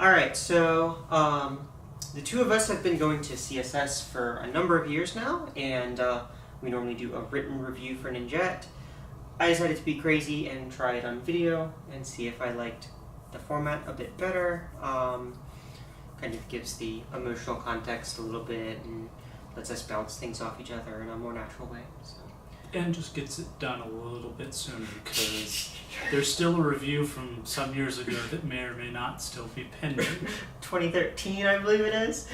Alright, so the two of us have been going to CSS for a number of years now, and we normally do a written review for Ninjet. I decided to be crazy and try it on video and see if I liked the format a bit better. Kind of gives the emotional context a little bit and lets us bounce things off each other in a more natural way. So. And just gets it done a little bit sooner because there's still a review from some years ago that may or may not still be pending. 2013, I believe it is.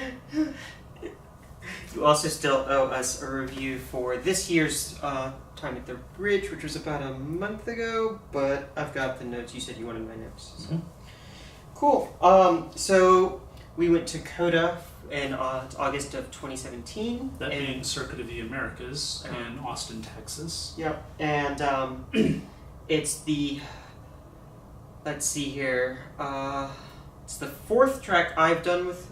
You also still owe us a review for this year's Time at the Bridge, which was about a month ago, but I've got the notes. You said you wanted my notes. So. Mm-hmm. Cool. So we went to CotA in August of 2017. That being Circuit of the Americas in Austin, Texas. Yep. And it's the, let's see here, it's the fourth track I've done with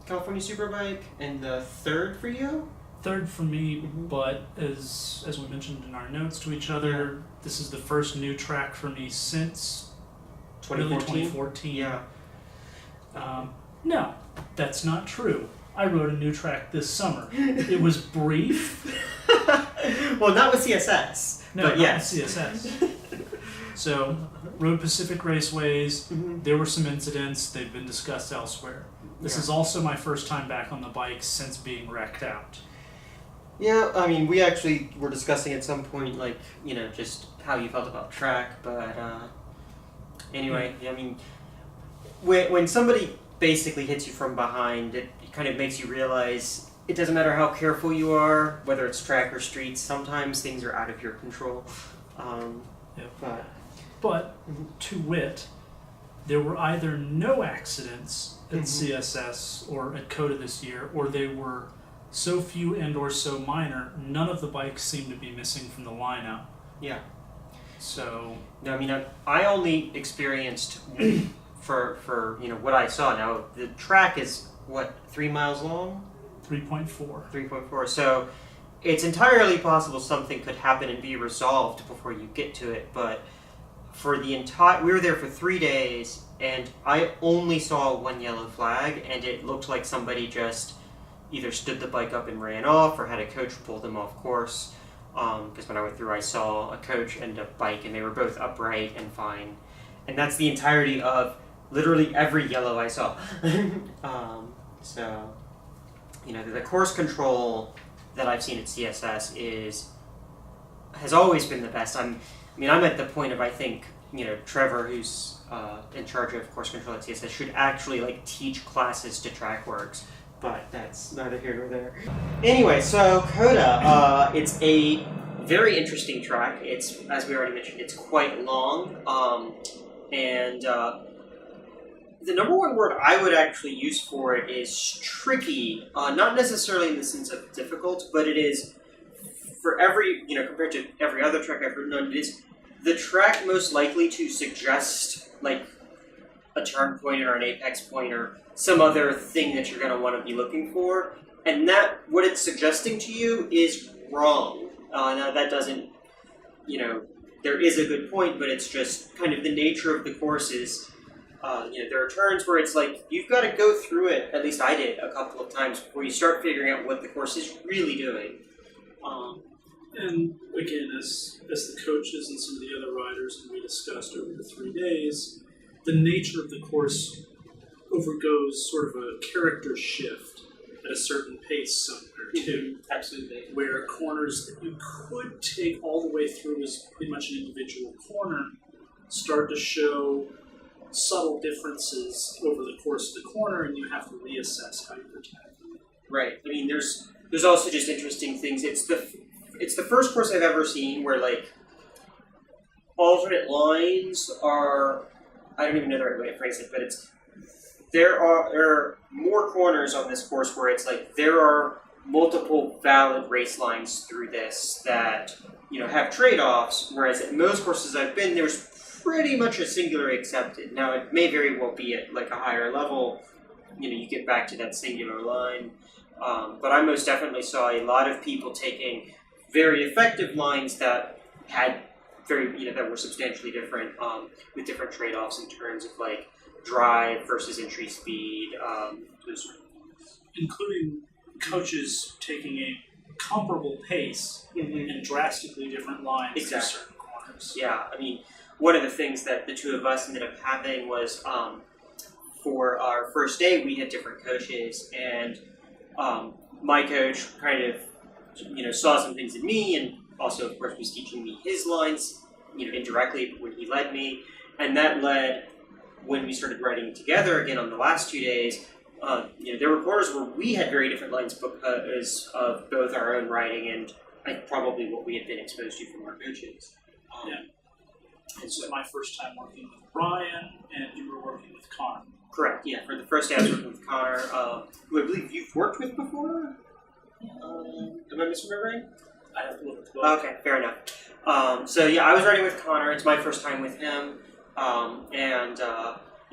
California Superbike, and the third for you? Third for me, but as we mentioned in our notes to each other, this is the first new track for me since 2014. Yeah. No, that's not true. I wrote a new track this summer. It was brief. Well, not with CSS. No, but not yes. with CSS. So, rode Pacific Raceways. There were some incidents. They've been discussed elsewhere. This is also my first time back on the bike since being wrecked out. Yeah, I mean, we actually were discussing at some point, like, you know, just how you felt about track, but anyway, I mean, when somebody basically hits you from behind, it kind of makes you realize it doesn't matter how careful you are, whether it's track or streets, sometimes things are out of your control. But to wit, there were either no accidents at CSS or at CotA this year, or they were so few and or so minor, none of the bikes seem to be missing from the lineup. Yeah. So... No, I mean, I only experienced... For you know what I saw. Now the track is what, 3 miles long? 3.4. 3.4. So it's entirely possible something could happen and be resolved before you get to it. But for the entire, we were there for 3 days, and I only saw one yellow flag, and it looked like somebody just either stood the bike up and ran off, or had a coach pull them off course. Because when I went through, I saw a coach and a bike, and they were both upright and fine. And that's the entirety of literally every yellow I saw. So, you know, the course control that I've seen at CSS has always been the best. I'm at the point of, I think, you know, Trevor, who's in charge of course control at CSS, should actually like teach classes to TrackWorks, but that's neither here nor there. Anyway, so CotA, it's a very interesting track. It's, as we already mentioned, it's quite long, and the number one word I would actually use for it is tricky. Not necessarily in the sense of difficult, but it is, for every, you know, compared to every other track I've ridden on, it is the track most likely to suggest, like, a turn point or an apex point or some other thing that you're going to want to be looking for. And that, what it's suggesting to you is wrong. Now, that doesn't, you know, there is a good point, but it's just kind of the nature of the courses. You know, there are turns where it's like, you've got to go through it, at least I did a couple of times, before you start figuring out what the course is really doing. And again, as the coaches and some of the other riders and we discussed over the 3 days, the nature of the course overgoes sort of a character shift at a certain pace somewhere too. Absolutely. Where corners that you could take all the way through as pretty much an individual corner start to show subtle differences over the course of the corner, and you have to reassess how you're attacking it. Right. I mean, there's also just interesting things. It's the first course I've ever seen where, like, alternate lines are, I don't even know the right way to phrase it, but there are more corners on this course where it's like there are multiple valid race lines through this that, you know, have trade-offs, whereas at most courses I've been, there's pretty much a singular accepted. Now, it may very well be at like a higher level, you know, you get back to that singular line. But I most definitely saw a lot of people taking very effective lines that had that were substantially different, with different trade-offs in terms of like drive versus entry speed, those sort of things. Including coaches taking a comparable pace and drastically different lines for certain corners. Yeah, I mean, one of the things that the two of us ended up having was for our first day, we had different coaches, and my coach kind of, saw some things in me, and also, of course, was teaching me his lines, indirectly when he led me, and that led, when we started writing together again on the last 2 days, there were corners where we had very different lines because of both our own writing and probably what we had been exposed to from our coaches. This was my first time working with Brian, and you were working with Connor. Correct, yeah. For the first day I was working with Connor, who I believe you've worked with before? Am I misremembering? I have to look at the book. Okay, fair enough. I was writing with Connor. It's my first time with him.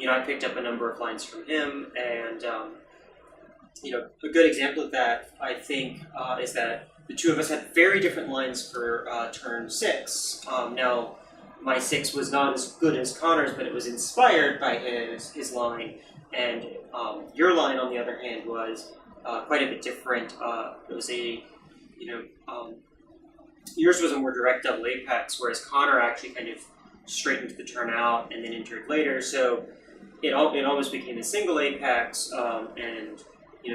I picked up a number of lines from him. And, a good example of that, I think, is that the two of us had very different lines for turn 6. Now, my 6 was not as good as Connor's, but it was inspired by his line. And your line, on the other hand, was quite a bit different. It was yours was a more direct double apex, whereas Connor actually kind of straightened the turn out and then entered later. So it almost became a single apex, and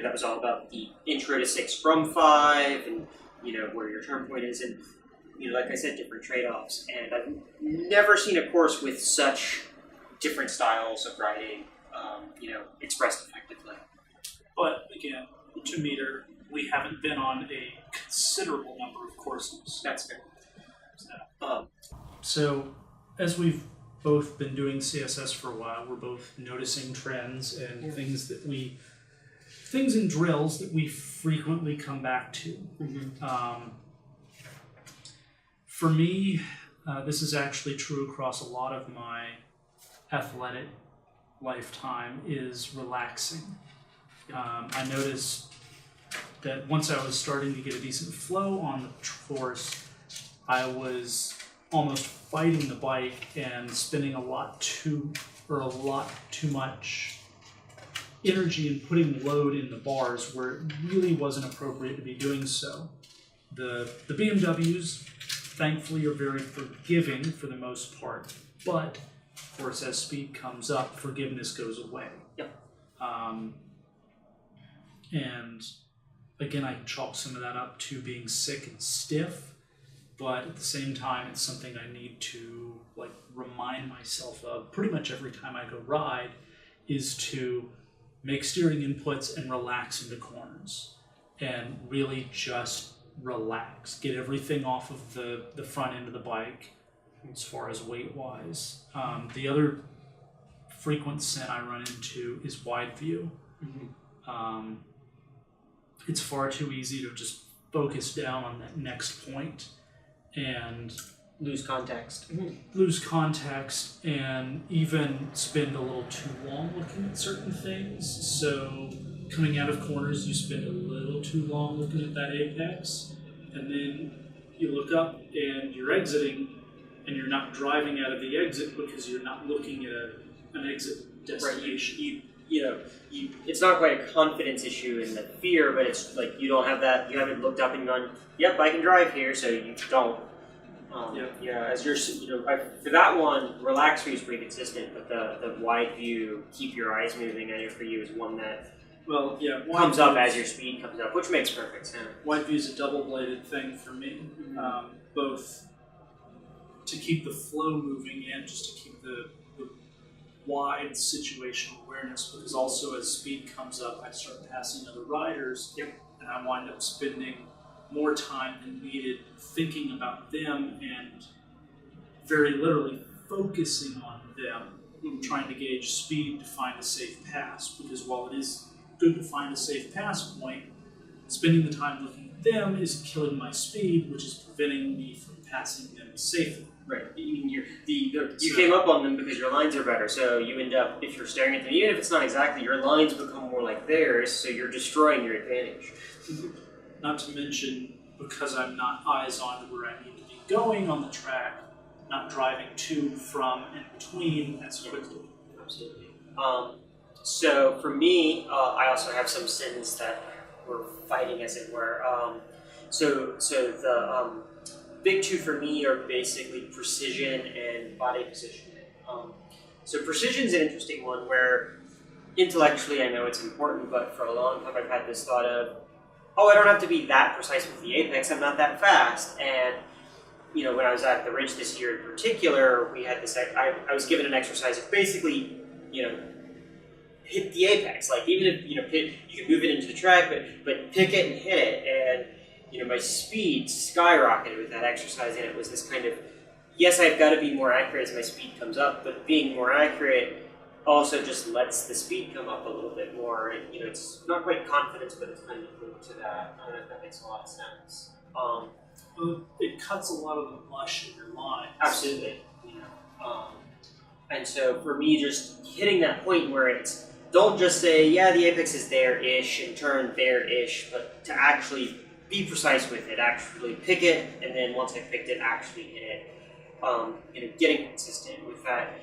that was all about the intro to 6 from 5, and where your turn point is, and like I said, different trade-offs. And I've never seen a course with such different styles of writing, expressed effectively. But again, to meter, we haven't been on a considerable number of courses. That's fair. So, as we've both been doing CSS for a while, we're both noticing trends and things and drills that we frequently come back to. For me, this is actually true across a lot of my athletic lifetime, is relaxing. I noticed that once I was starting to get a decent flow on the course, I was almost fighting the bike and spending a lot too much energy and putting load in the bars where it really wasn't appropriate to be doing so. The BMWs, thankfully, are very forgiving for the most part, but of course, as speed comes up, forgiveness goes away. Yep. And again, I chalk some of that up to being sick and stiff, but at the same time, it's something I need to remind myself of pretty much every time I go ride, is to make steering inputs and relax into corners, and really just relax, get everything off of the front end of the bike as far as weight-wise. The other frequent sin I run into is wide view. It's far too easy to just focus down on that next point and Lose context. And even spend a little too long looking at certain things. So coming out of corners, you spend a little too long looking at that apex, and then you look up and you're exiting, and you're not driving out of the exit because you're not looking at an exit destination. Right. It's not quite a confidence issue in the fear, but it's like you don't have that. You haven't looked up and gone, "Yep, I can drive here," so you don't. As you're, for that one, relax view is pretty consistent, but the wide view, keep your eyes moving, I know for you is one that comes up as your speed comes up, which makes perfect sense. Wide view is a double-bladed thing for me, both to keep the flow moving and just to keep the wide situational awareness, because also as speed comes up, I start passing other riders, and I wind up spending more time than needed thinking about them and very literally focusing on them, trying to gauge speed to find a safe pass, because while it is good to find a safe pass point, spending the time looking at them is killing my speed, which is preventing me from passing them safely. Right. You came up on them because your lines are better, so you end up, if you're staring at them, even if it's not exactly, your lines become more like theirs, so you're destroying your advantage. Not to mention, because I'm not eyes on where I need to be going on the track, not driving to, from, and between as quickly. Absolutely. So for me, I also have some sins that we're fighting, as it were. So the big two for me are basically precision and body positioning. So precision is an interesting one where intellectually I know it's important, but for a long time I've had this thought of, oh, I don't have to be that precise with the apex, I'm not that fast. And when I was at the Ridge this year in particular, we had this, I was given an exercise of basically, hit the apex. Like even if, you can move it into the track, but pick it and hit it. And, my speed skyrocketed with that exercise, and it was this kind of, yes, I've got to be more accurate as my speed comes up, but being more accurate also just lets the speed come up a little bit more. And, it's not quite confidence, but it's kind of linked to that. I don't know if that makes a lot of sense. It cuts a lot of the mush in your lines. Absolutely. And so for me, just hitting that point where it's, don't just say, yeah, the apex is there-ish and turn there-ish, but to actually be precise with it, actually pick it, and then once I picked it, actually hit it. Getting consistent with that.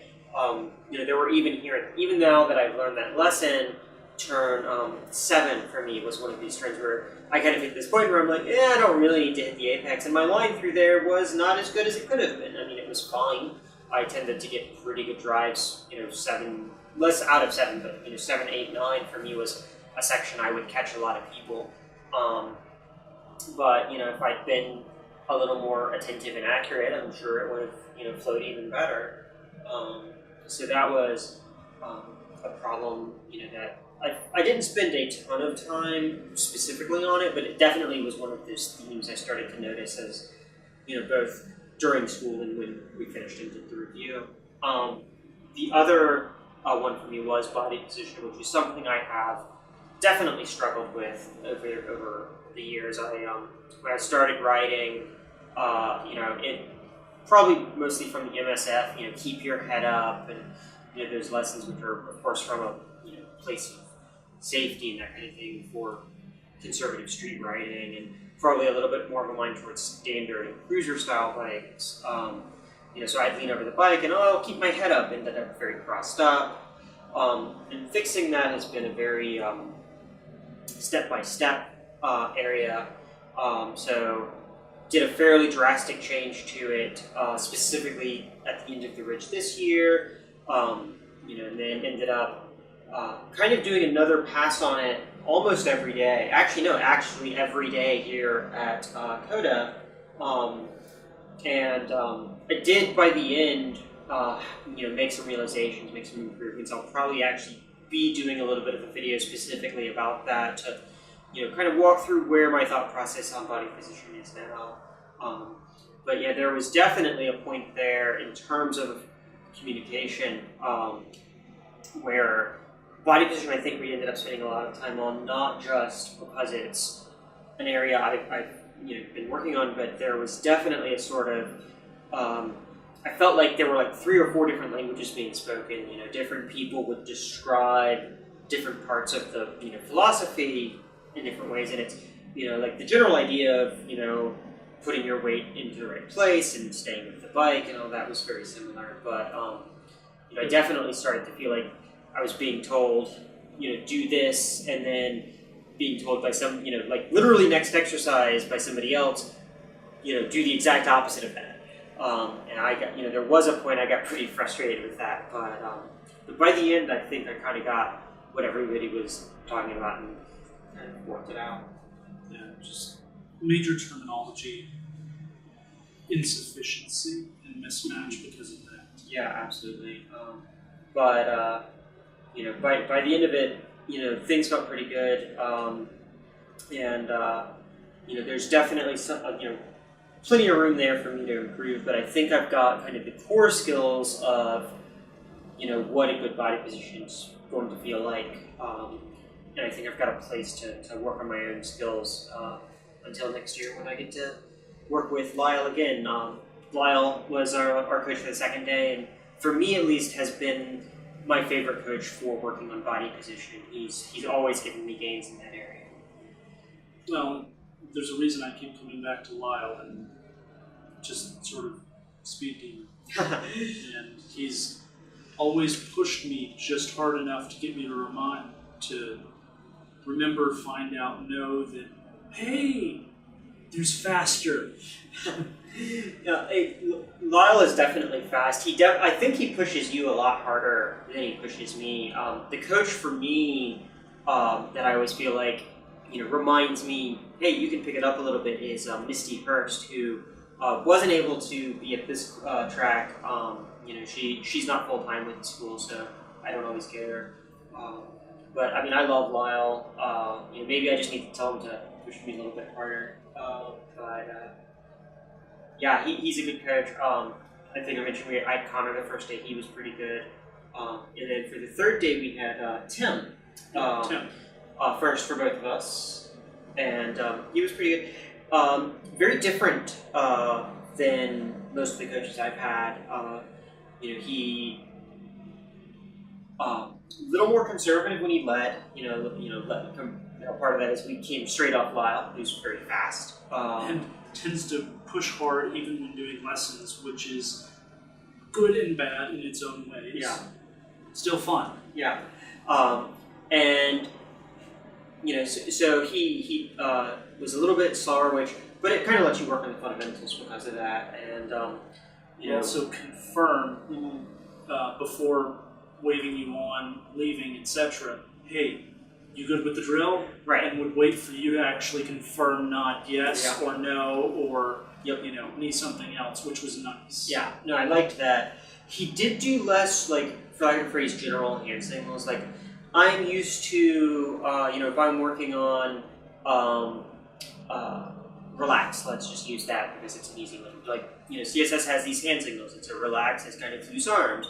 There were even now that I've learned that lesson, turn 7 for me was one of these turns where I kind of hit this point where I'm like, I don't really need to hit the apex, and my line through there was not as good as it could have been. I mean, it was fine. I tended to get pretty good drives, 7, less out of 7, but 7, 8, 9 for me was a section I would catch a lot of people. But if I'd been a little more attentive and accurate, I'm sure it would have flowed even better. So that was a problem, that I didn't spend a ton of time specifically on it, but it definitely was one of those themes I started to notice as, both during school and when we finished and did the review. The other one for me was body position, which is something I have definitely struggled with over the years. When I started writing, it probably mostly from the MSF, keep your head up, and those lessons which are of course from a place of safety and that kind of thing for conservative street writing, and probably a little bit more of a mind towards standard and cruiser style bikes. So I'd lean over the bike and I'll keep my head up, and then I'm very crossed up. And fixing that has been a very step-by-step area. So did a fairly drastic change to it, specifically at the end of the Ridge this year, and then ended up kind of doing another pass on it almost every day. Actually every day here at CotA. I did by the end, make some realizations, make some improvements. I'll probably actually be doing a little bit of a video specifically about that to, kind of walk through where my thought process on body position is now. But yeah, there was definitely a point there in terms of communication where body position, I think we ended up spending a lot of time on, not just because it's an area I've been working on, but there was definitely a sort of, I felt like there were like 3 or 4 different languages being spoken. Different people would describe different parts of the philosophy in different ways, and it's like the general idea of putting your weight into the right place and staying with the bike and all that was very similar. But I definitely started to feel like I was being told, do this, and then being told by some, like literally next exercise by somebody else, do the exact opposite of that. And I got, there was a point I got pretty frustrated with that, but by the end, I think I kind of got what everybody was talking about and kind of worked it out. Yeah, just major terminology insufficiency and mismatch because of that. Yeah, absolutely. But by the end of it, things felt pretty good, and there's definitely some, plenty of room there for me to improve. But I think I've got kind of the core skills of, what a good body position's going to feel like, and I think I've got a place to work on my own skills until next year when I get to work with Lyle again. Lyle was our coach for the second day, and for me at least has been my favorite coach for working on body position. He's always given me gains in that area. Well, there's a reason I keep coming back to Lyle and just sort of speed demon. And he's always pushed me just hard enough to get me to remember, find out, know that, hey, there's faster. Yeah, Lyle is definitely fast. I think he pushes you a lot harder than he pushes me. The coach for me that I always feel like reminds me, hey, you can pick it up a little bit, is Misty Hurst, who wasn't able to be at this track. She's not full time with the school, so I don't always care. But I mean, I love Lyle. Maybe I just need to tell him to push me a little bit harder. Yeah, he's a good coach. I think I mentioned I had Connor the first day. He was pretty good. And then for the third day, we had Tim. First for both of us. And he was pretty good. Very different than most of the coaches I've had. He a little more conservative when he led. Part of that is we came straight off Lyle, who's very fast. And tends to push hard even when doing lessons, which is good and bad in its own ways. Yeah. Still fun. Yeah. And so he was a little bit slower, but it kind of lets you work on the fundamentals because of that. And also confirm before waving you on, leaving, etc. Hey, you good with the drill? Right. And would wait for you to actually confirm not yes or no or need something else, which was nice. Yeah. No, I liked that. He did do less, like, for lack of a phrase, general hand signals. Like, I'm used to, if I'm working on relax, let's just use that because it's an easy one. Like, CSS has these hand signals. It's a relax, it's kind of loose arms.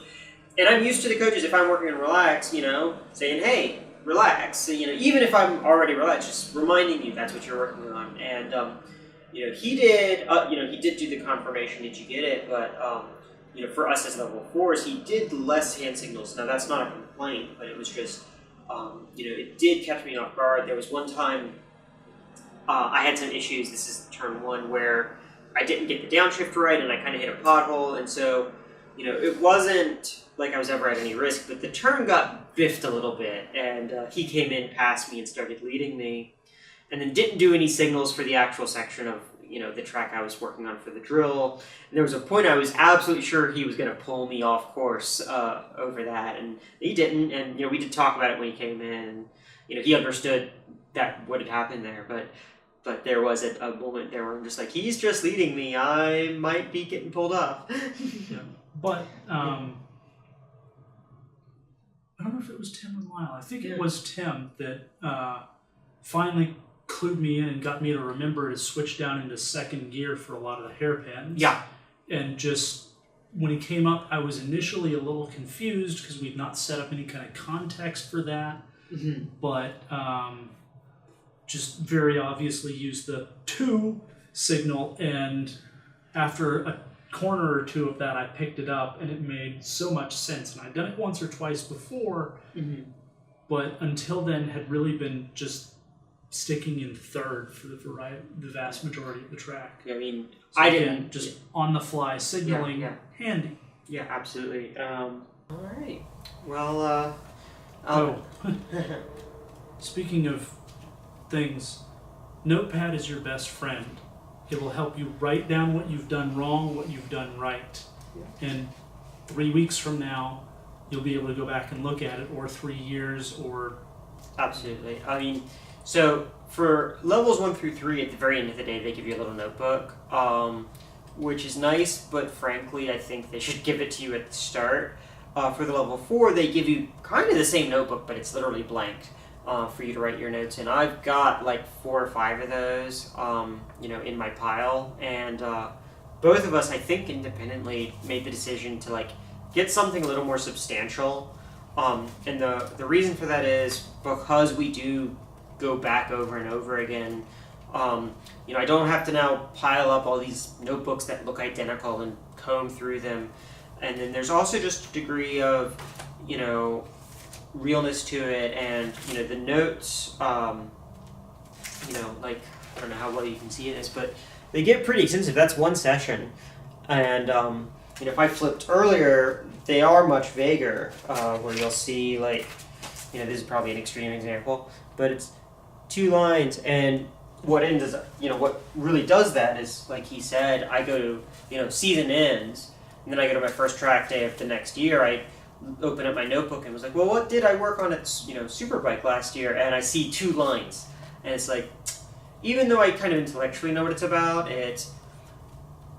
And I'm used to the coaches, if I'm working on relax, saying, hey, relax. Even if I'm already relaxed, just reminding you that's what you're working on. And, he did do the confirmation, did you get it? But, for us as level 4s, he did less hand signals. Now, that's not a complaint, but it was just, it did catch me off guard. There was one time I had some issues, this is turn 1, where I didn't get the downshift right, and I kind of hit a pothole, and so, it wasn't like I was ever at any risk, but the turn got biffed a little bit, and he came in past me and started leading me, and then didn't do any signals for the actual section of the track I was working on for the drill. And there was a point I was absolutely sure he was going to pull me off course over that, and he didn't. And we did talk about it when he came in, and he understood that what had happened there, but there was a moment there where I'm just like, he's just leading me. I might be getting pulled off. Yeah. But I don't know if it was Tim or Lyle. I think it was Tim that finally clued me in and got me to remember to switch down into second gear for a lot of the hairpins. Yeah. And just when he came up, I was initially a little confused because we'd not set up any kind of context for that. Mm-hmm. But just very obviously used the 2 signal, and after a corner or 2 of that, I picked it up, and it made so much sense. And I'd done it once or twice before, but until then had really been just sticking in third for the vast majority of the track. I mean, so I didn't just on the fly signaling, handy. Yeah, absolutely. All right. Well, speaking of things, Notepad is your best friend. It will help you write down what you've done wrong, what you've done right. Yeah. And 3 weeks from now, you'll be able to go back and look at it, or 3 years, or... Absolutely. I mean, so for levels 1 through 3, at the very end of the day, they give you a little notebook, which is nice, but frankly, I think they should give it to you at the start. For the level 4, they give you kind of the same notebook, but it's literally blank. For you to write your notes in. I've got like 4 or 5 of those, in my pile, and both of us, I think, independently made the decision to like get something a little more substantial, and the reason for that is because we do go back over and over again. I don't have to now pile up all these notebooks that look identical and comb through them, and then there's also just a degree of, realness to it, and the notes, like, I don't know how well you can see this, but they get pretty extensive. That's one session, and if I flipped earlier, they are much vaguer, where you'll see, like, this is probably an extreme example, but it's 2 lines, and what really does that is, like he said, I go to, season ends, and then I go to my first track day of the next year, I open up my notebook and was like, well, what did I work on at, Superbike last year? And I see 2 lines, and it's like, even though I kind of intellectually know what it's about, it's,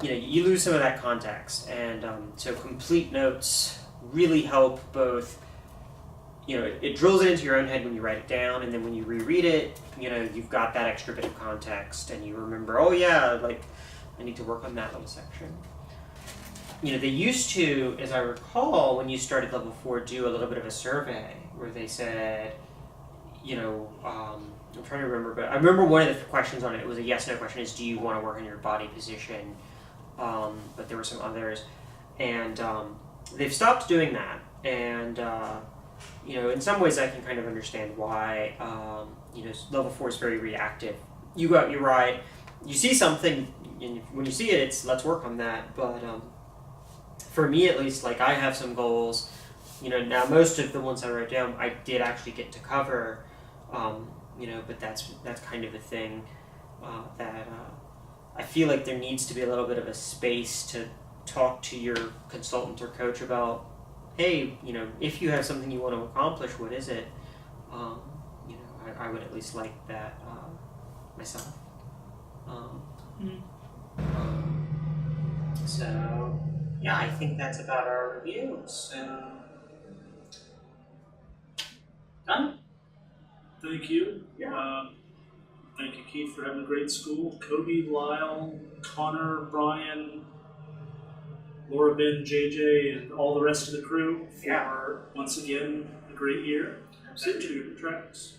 you lose some of that context, and so complete notes really help both. It drills it into your own head when you write it down, and then when you reread it, you've got that extra bit of context, and you remember, oh yeah, like, I need to work on that little section. They used to, as I recall, when you started level 4, do a little bit of a survey where they said, I'm trying to remember, but I remember one of the questions on it was a yes/no question, is do you want to work on your body position? But there were some others, and they've stopped doing that, and in some ways I can kind of understand why. Level 4 is very reactive. You go out, you ride, you see something, and when you see it, it's let's work on that. But for me, at least, like, I have some goals. Now most of the ones I wrote down, I did actually get to cover. But that's kind of a thing that I feel like there needs to be a little bit of a space to talk to your consultant or coach about, hey, if you have something you want to accomplish, what is it? I would at least like that myself. So, yeah, I think that's about our review. So, done? Thank you. Yeah. Thank you, Keith, for having a great school. Kobe, Lyle, Connor, Brian, Laura, Ben, JJ, and all the rest of the crew for, once again, a great year. Absolutely. 2 tracks.